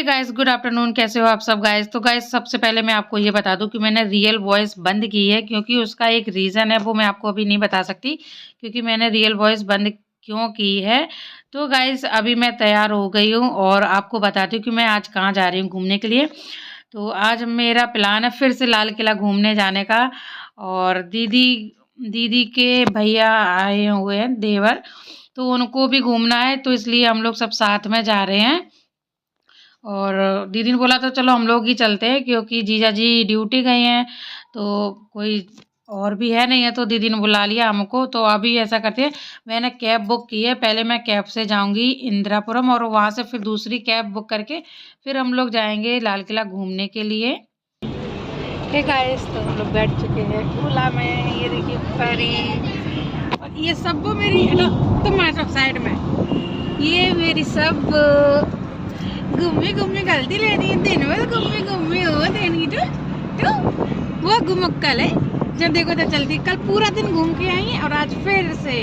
Hey guys, good afternoon. कैसे हो आप सब गाइस? तो गाइस सबसे पहले मैं आपको ये बता दूं कि मैंने रियल वॉइस बंद की है, क्योंकि उसका एक रीज़न है, वो मैं आपको अभी नहीं बता सकती क्योंकि मैंने रियल वॉइस बंद क्यों की है। तो गाइस अभी मैं तैयार हो गई हूँ और आपको बताती हूँ कि मैं आज कहाँ जा रही हूँ घूमने के लिए। तो आज मेरा प्लान है फिर से लाल किला घूमने जाने का। और दीदी दीदी के भैया आए हुए हैं, देवर, तो उनको भी घूमना है, तो इसलिए हम लोग सब साथ में जा रहे हैं। और दीदी ने बोला था चलो हम लोग ही चलते हैं, क्योंकि जीजा जी ड्यूटी गए हैं, तो कोई और भी है नहीं है, तो दीदी ने बुला लिया हमको। तो अभी ऐसा करते हैं, मैंने कैब बुक की है। पहले मैं कैब से जाऊंगी इंदिरापुरम और वहाँ से फिर दूसरी कैब बुक करके फिर हम लोग जाएंगे लाल किला घूमने के लिए। हे गाइस, तो हम लोग बैठ चुके हैं ओला में। ये देखिए परी और ये सब वो मेरी तुम साइड में ये मेरी सब घूमी घूमी गलती ले रही है। दिन भर घूमी घूमी हो देनी तो वो घुमक्कल है। जब देखो तो चलती, कल पूरा दिन घूम के आई और आज फिर से।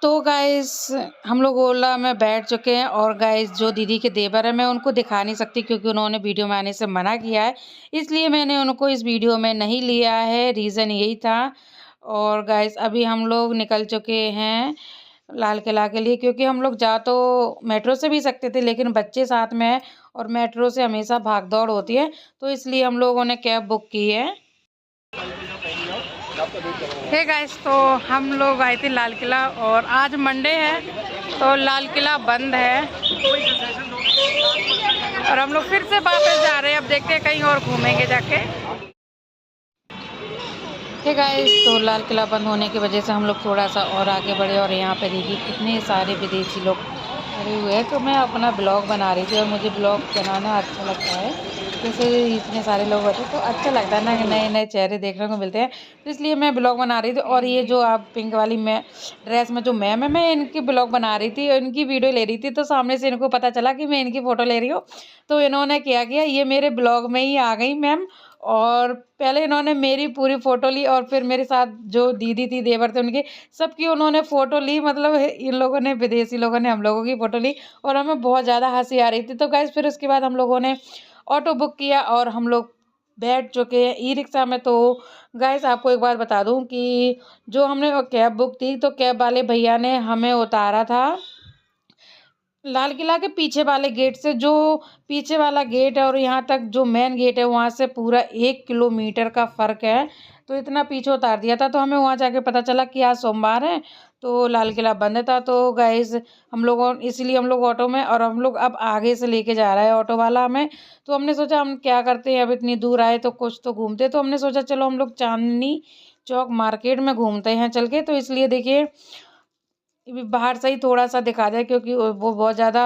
तो गाइस हम लोग ओला में बैठ चुके हैं और गाइस जो दीदी के देवर है मैं उनको दिखा नहीं सकती, क्योंकि उन्होंने वीडियो में आने से मना किया है, इसलिए मैंने उनको इस वीडियो में नहीं लिया है। रीज़न यही था। और गाइस अभी हम लोग निकल चुके हैं लाल किला के लिए, क्योंकि हम लोग जा तो मेट्रो से भी सकते थे, लेकिन बच्चे साथ में है और मेट्रो से हमेशा भाग दौड़ होती है, तो इसलिए हम लोगों ने कैब बुक की है। हे गाइस, तो हम लोग आए थे लाल किला और आज मंडे है, तो लाल किला बंद है और हम लोग फिर से वापस जा रहे हैं। अब देखते हैं कहीं और घूमेंगे जाके। हे गाइस, तो लाल किला बंद होने की वजह से हम लोग थोड़ा सा और आगे बढ़े और यहाँ पे देखिए कितने सारे विदेशी लोग खड़े हुए हैं। तो मैं अपना ब्लॉग बना रही थी और मुझे ब्लॉग बनाना अच्छा लगता है, जैसे इतने सारे लोग होते हैं तो अच्छा लगता है ना, नए नए चेहरे देखने को मिलते हैं, तो इसलिए मैं ब्लॉग बना रही थी। और ये जो आप पिंक वाली मैं ड्रेस में जो मैम है, मैं इनकी ब्लॉग बना रही थी, इनकी वीडियो ले रही थी, तो सामने से इनको पता चला कि मैं इनकी फ़ोटो ले रही हूँ, तो इन्होंने क्या किया, ये मेरे ब्लॉग में ही आ गई मैम। और पहले इन्होंने मेरी पूरी फ़ोटो ली और फिर मेरे साथ जो दीदी थी, देवर थे उनके, सबकी उन्होंने फ़ोटो ली। मतलब इन लोगों ने, विदेशी लोगों ने हम लोगों की फ़ोटो ली और हमें बहुत ज़्यादा हँसी आ रही थी। तो गाइस फिर उसके बाद हम लोगों ने ऑटो बुक किया और हम लोग बैठ चुके हैं ई रिक्शा में। तो गाइस आपको एक बात बता दूं कि जो हमने वो कैब बुक थी, तो कैब वाले भैया ने हमें उतारा था लाल किला के पीछे वाले गेट से। जो पीछे वाला गेट है और यहाँ तक जो मेन गेट है, वहाँ से पूरा 1 किलोमीटर का फ़र्क है, तो इतना पीछे उतार दिया था। तो हमें वहाँ जाके पता चला कि आज सोमवार है, तो लाल किला बंद था। तो गाइस हम लोगों, इसीलिए हम लोग ऑटो में, और हम लोग अब आगे से लेके जा रहा है ऑटो वाला हमें। तो हमने सोचा हम क्या करते हैं, अब इतनी दूर आए तो कुछ तो घूमते, तो हमने सोचा चलो हम लोग चांदनी चौक मार्केट में घूमते हैं चल के। तो इसलिए देखिए बाहर से ही थोड़ा सा दिखा दिया, क्योंकि वो बहुत ज़्यादा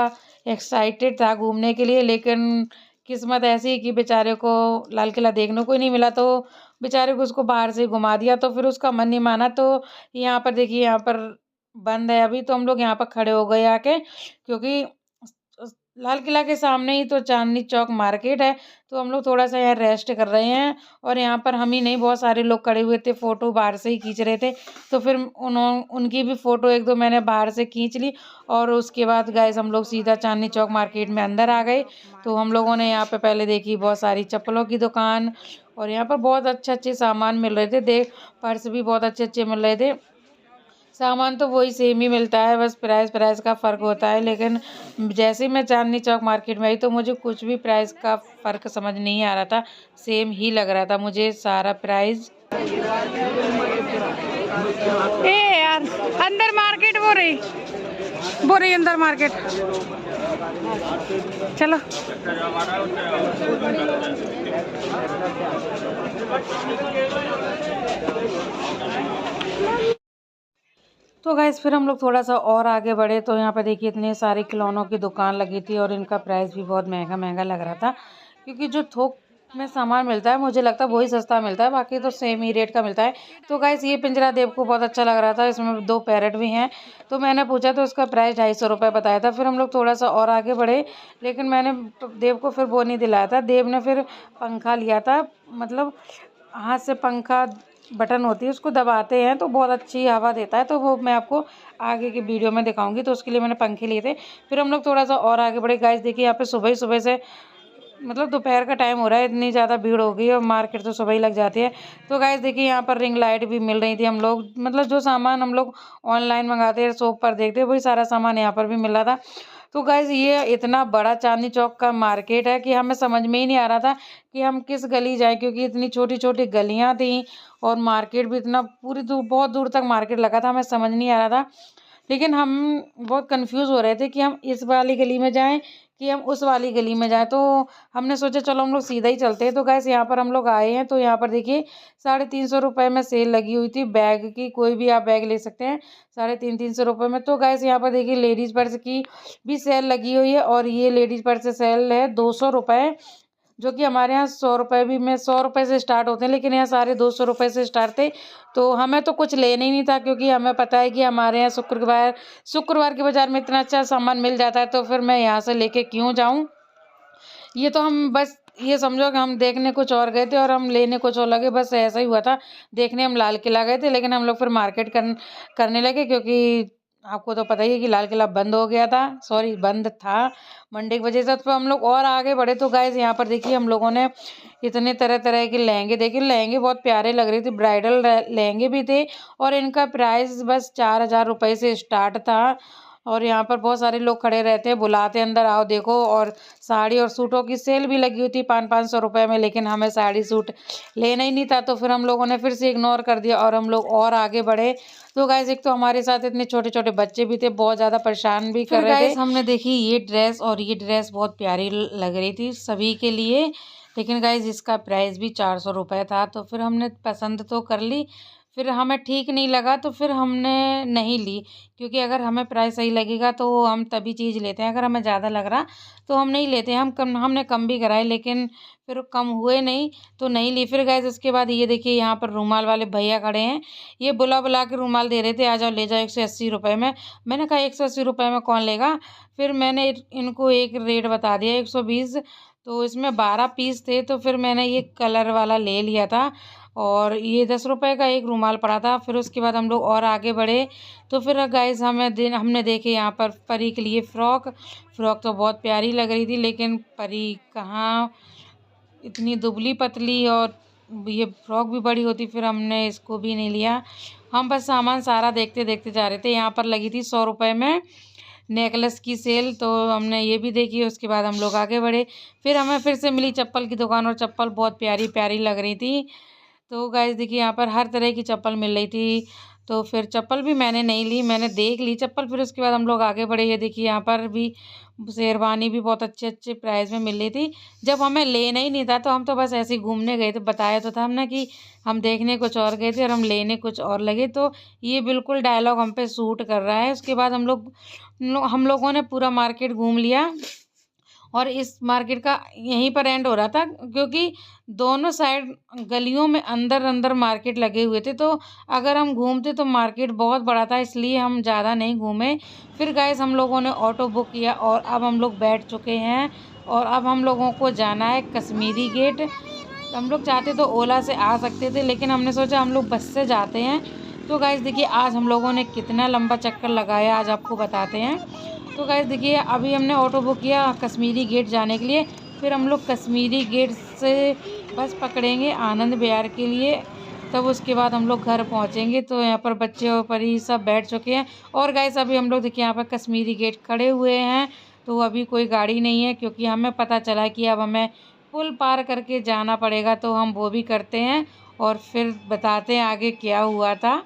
एक्साइटेड था घूमने के लिए, लेकिन किस्मत ऐसी कि बेचारे को लाल किला देखने को ही नहीं मिला, तो बेचारे को उसको बाहर से ही घुमा दिया, तो फिर उसका मन नहीं माना। तो यहाँ पर देखिए, यहाँ पर बंद है अभी, तो हम लोग यहाँ पर खड़े हो गए आके, क्योंकि लाल किला के सामने ही तो चांदनी चौक मार्केट है, तो हम लोग थोड़ा सा यहाँ रेस्ट कर रहे हैं। और यहाँ पर हम ही नहीं, बहुत सारे लोग खड़े हुए थे, फ़ोटो बाहर से ही खींच रहे थे, तो फिर उनकी भी फ़ोटो एक दो मैंने बाहर से खींच ली। और उसके बाद गाइस हम लोग सीधा चांदनी चौक मार्केट में अंदर आ गए। तो हम लोगों ने यहाँ पे पहले देखी बहुत सारी चप्पलों की दुकान, और यहाँ पर बहुत अच्छे अच्छे सामान मिल रहे थे। देख, पर्स भी बहुत अच्छे अच्छे मिल रहे थे। सामान तो वही सेम ही मिलता है, बस प्राइस प्राइस का फ़र्क होता है। लेकिन जैसे ही मैं चांदनी चौक मार्केट में आई, तो मुझे कुछ भी प्राइस का फ़र्क समझ नहीं आ रहा था, सेम ही लग रहा था मुझे सारा प्राइस। ए यार, अंदर मार्केट वो रही अंदर मार्केट। चलो तो गाइस फिर हम लोग थोड़ा सा और आगे बढ़े, तो यहाँ पे देखिए इतने सारे खिलौनों की दुकान लगी थी और इनका प्राइस भी बहुत महंगा महंगा लग रहा था, क्योंकि जो थोक में सामान मिलता है मुझे लगता है वही सस्ता मिलता है, बाकी तो सेम ही रेट का मिलता है। तो गाइस ये पिंजरा देव को बहुत अच्छा लग रहा था, इसमें 2 पैरट भी हैं, तो मैंने पूछा तो उसका प्राइस 250 रुपये बताया था। फिर हम लोग थोड़ा सा और आगे बढ़े, लेकिन मैंने देव को फिर वो नहीं दिलाया था। देव ने फिर पंखा लिया था, मतलब हाथ से पंखा बटन होती है उसको दबाते हैं तो बहुत अच्छी हवा देता है, तो वो मैं आपको आगे की वीडियो में दिखाऊंगी। तो उसके लिए मैंने पंखे लिए थे। फिर हम लोग थोड़ा सा और आगे बढ़े। गाइस देखिए यहाँ पे सुबह ही सुबह से मतलब दोपहर का टाइम हो रहा है, इतनी ज़्यादा भीड़ हो गई है और मार्केट तो सुबह ही लग जाती है। तो गाइस देखिए यहाँ पर रिंग लाइट भी मिल रही थी। हम लोग मतलब जो सामान हम लोग ऑनलाइन मंगाते हैं, शॉप पर देखते हैं, वही सारा सामान यहाँ पर भी मिल रहा था। तो गाइस ये इतना बड़ा चांदनी चौक का मार्केट है कि हमें समझ में ही नहीं आ रहा था कि हम किस गली जाएं, क्योंकि इतनी छोटी छोटी गलियां थी और मार्केट भी इतना पूरी दूर बहुत दूर तक मार्केट लगा था, हमें समझ नहीं आ रहा था। लेकिन हम बहुत कंफ्यूज हो रहे थे कि हम इस वाली गली में जाएं कि हम उस वाली गली में जाएं। तो हमने सोचा चलो हम लोग सीधा ही चलते हैं। तो गैस यहाँ पर हम लोग आए हैं, तो यहाँ पर देखिए 350 रुपये में सेल लगी हुई थी बैग की, कोई भी आप बैग ले सकते हैं 350 रुपये में। तो गैस यहाँ पर देखिए लेडीज़ पर्स की भी सेल लगी हुई है, और ये लेडीज़ पर्स सेल है 200 रुपये, जो कि हमारे यहाँ 100 रुपये भी में 100 रुपये से स्टार्ट होते हैं, लेकिन यहाँ सारे 200 रुपये से स्टार्ट थे। तो हमें तो कुछ लेना ही नहीं था, क्योंकि हमें पता है कि हमारे यहाँ शुक्रवार के बाजार में इतना अच्छा सामान मिल जाता है, तो फिर मैं यहाँ से लेके क्यों जाऊँ। ये तो हम बस ये समझो कि हम देखने कुछ और गए थे और हम लेने कुछ और लगे, बस ऐसा ही हुआ था। देखने हम लाल किला गए थे, लेकिन हम लोग फिर मार्केट करने लगे, क्योंकि आपको तो पता ही है कि लाल किला बंद हो गया था, सॉरी बंद था मंडे की वजह से। तो हम लोग और आगे बढ़े। तो गाइस यहाँ पर देखिए हम लोगों ने इतने तरह तरह के लहंगे देखे। लहंगे बहुत प्यारे लग रहे थे, ब्राइडल लहंगे भी थे, और इनका प्राइस बस 4000 रुपये से स्टार्ट था। और यहाँ पर बहुत सारे लोग खड़े रहते हैं, बुलाते अंदर आओ देखो। और साड़ी और सूटों की सेल भी लगी हुई थी 500-500 रुपये में, लेकिन हमें साड़ी सूट लेना ही नहीं था, तो फिर हम लोगों ने फिर से इग्नोर कर दिया और हम लोग और आगे बढ़े। तो गाइस एक तो हमारे साथ इतने छोटे छोटे बच्चे भी थे, बहुत ज़्यादा परेशान भी कर रहे थे। हमने देखी ये ड्रेस, और ये ड्रेस बहुत प्यारी लग रही थी सभी के लिए, लेकिन गाइस इसका प्राइस भी 400 रुपये था। तो फिर हमने पसंद तो कर ली, फिर हमें ठीक नहीं लगा तो फिर हमने नहीं ली, क्योंकि अगर हमें प्राइस सही लगेगा तो हम तभी चीज़ लेते हैं। अगर हमें ज़्यादा लग रहा तो हम नहीं लेते हैं। हमने कम भी कराए, लेकिन फिर कम हुए नहीं तो नहीं ली। फिर गाइस उसके बाद ये देखिए यहाँ पर रुमाल वाले भैया खड़े हैं, ये बुला बुला के रुमाल दे रहे थे, आ जाओ ले जाओ 180 रुपये में। मैंने कहा 180 रुपये में कौन लेगा। फिर मैंने इनको एक रेट बता दिया 120। तो इसमें 12 पीस थे, तो फिर मैंने ये कलर वाला ले लिया था, और ये 10 रुपये का एक रुमाल पड़ा था। फिर उसके बाद हम लोग और आगे बढ़े। तो फिर गाइस हमने देखे यहाँ पर परी के लिए फ़्रॉक तो बहुत प्यारी लग रही थी, लेकिन परी कहाँ, इतनी दुबली पतली, और ये फ्रॉक भी बड़ी होती, फिर हमने इसको भी नहीं लिया। हम बस सामान सारा देखते देखते जा रहे थे। यहाँ पर लगी थी 100 रुपये में नेकलेस की सेल, तो हमने ये भी देखी। उसके बाद हम लोग आगे बढ़े। फिर हमें फिर से मिली चप्पल की दुकान, और चप्पल बहुत प्यारी प्यारी लग रही थी। तो गाइस देखिए यहाँ पर हर तरह की चप्पल मिल रही थी, तो फिर चप्पल भी मैंने नहीं ली, मैंने देख ली चप्पल। फिर उसके बाद हम लोग आगे बढ़े। ये देखिए यहाँ पर भी शेरवानी भी बहुत अच्छे अच्छे प्राइस में मिल रही थी। जब हमें लेना ही नहीं था तो हम तो बस ऐसे ही घूमने गए थे, बताया तो था हमने कि हम देखने कुछ और गए थे और हम लेने कुछ और लगे। तो ये बिल्कुल डायलॉग हम पे सूट कर रहा है। उसके बाद हम लोगों ने पूरा मार्केट घूम लिया, और इस मार्केट का यहीं पर एंड हो रहा था, क्योंकि दोनों साइड गलियों में अंदर अंदर मार्केट लगे हुए थे। तो अगर हम घूमते तो मार्केट बहुत बड़ा था, इसलिए हम ज़्यादा नहीं घूमे। फिर गाइस हम लोगों ने ऑटो बुक किया, और अब हम लोग बैठ चुके हैं, और अब हम लोगों को जाना है कश्मीरी गेट। हम लोग चाहते तो ओला से आ सकते थे, लेकिन हमने सोचा हम लोग बस से जाते हैं। तो गाइस देखिए आज हम लोगों ने कितना लंबा चक्कर लगाया, आज आपको बताते हैं। तो गाइस देखिए अभी हमने ऑटो बुक किया कश्मीरी गेट जाने के लिए। फिर हम लोग कश्मीरी गेट से बस पकड़ेंगे आनंद विहार के लिए, तब उसके बाद हम लोग घर पहुंचेंगे। तो यहाँ पर बच्चे और परी सब बैठ चुके हैं, और गाइस अभी हम लोग देखिए यहाँ पर कश्मीरी गेट खड़े हुए हैं। तो अभी कोई गाड़ी नहीं है, क्योंकि हमें पता चला कि अब हमें पुल पार करके जाना पड़ेगा। तो हम वो भी करते हैं, और फिर बताते हैं आगे क्या हुआ था।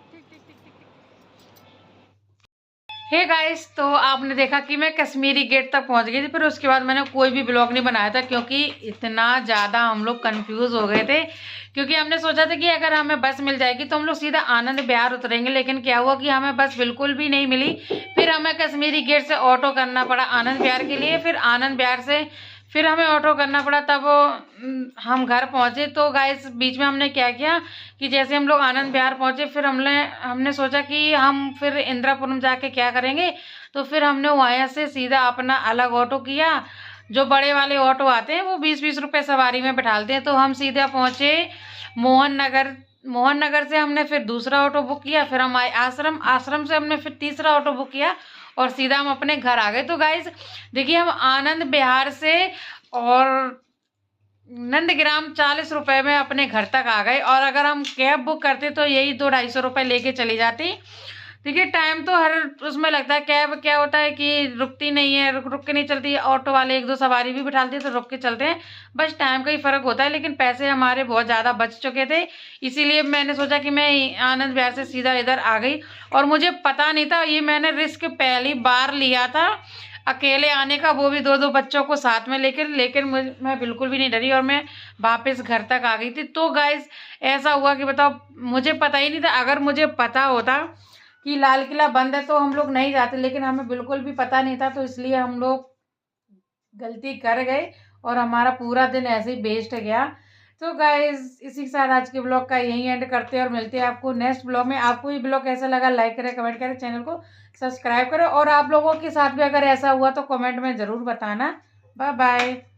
हे गाइस, तो आपने देखा कि मैं कश्मीरी गेट तक पहुंच गई थी। फिर उसके बाद मैंने कोई भी ब्लॉग नहीं बनाया था, क्योंकि इतना ज़्यादा हम लोग कंफ्यूज हो गए थे। क्योंकि हमने सोचा था कि अगर हमें बस मिल जाएगी तो हम लोग सीधा आनंद विहार उतरेंगे, लेकिन क्या हुआ कि हमें बस बिल्कुल भी नहीं मिली। फिर हमें कश्मीरी गेट से ऑटो करना पड़ा आनंद विहार के लिए, फिर आनंद विहार से फिर हमें ऑटो करना पड़ा, तब हम घर पहुंचे। तो गाइस बीच में हमने क्या किया कि जैसे हम लोग आनंद विहार पहुंचे, फिर हमने सोचा कि हम फिर इंदिरापुरम जाके क्या करेंगे। तो फिर हमने वहाँ से सीधा अपना अलग ऑटो किया। जो बड़े वाले ऑटो आते हैं वो 20-20 रुपये सवारी में बैठालते हैं। तो हम सीधा पहुँचे मोहन नगर मोहन नगर से हमने फिर दूसरा ऑटो बुक किया, फिर हम आए आश्रम, आश्रम से हमने फिर तीसरा ऑटो बुक किया और सीधा हम अपने घर आ गए। तो गाइज देखिए, हम आनंद विहार से और नंदग्राम 40 रुपए में अपने घर तक आ गए, और अगर हम कैब बुक करते तो यही 200-250 रुपये लेके चली जाती। देखिए टाइम तो हर उसमें लगता है। कैब क्या होता है कि रुकती नहीं है, रुक के नहीं चलती, ऑटो वाले 1-2 सवारी भी बिठाते हैं तो रुक के चलते हैं, बस टाइम का ही फ़र्क होता है। लेकिन पैसे हमारे बहुत ज़्यादा बच चुके थे, इसीलिए मैंने सोचा कि मैं आनंद विहार से सीधा इधर आ गई। और मुझे पता नहीं था, ये मैंने रिस्क पहली बार लिया था अकेले आने का, वो भी 2-2 बच्चों को साथ में लेकर। लेकिन मैं बिल्कुल भी नहीं डरी और मैं वापस घर तक आ गई थी। तो गाइज ऐसा हुआ कि बताओ, मुझे पता ही नहीं था। अगर मुझे पता होता कि लाल किला बंद है तो हम लोग नहीं जाते, लेकिन हमें बिल्कुल भी पता नहीं था, तो इसलिए हम लोग गलती कर गए और हमारा पूरा दिन ऐसे ही वेस्ट गया। तो गाइज इसी के साथ आज के ब्लॉग का यही एंड करते हैं और मिलते हैं आपको नेक्स्ट ब्लॉग में। आपको ये ब्लॉग कैसा लगा लाइक करें, कमेंट करें, चैनल को सब्सक्राइब करें, और आप लोगों के साथ भी अगर ऐसा हुआ तो कमेंट में ज़रूर बताना। Bye bye.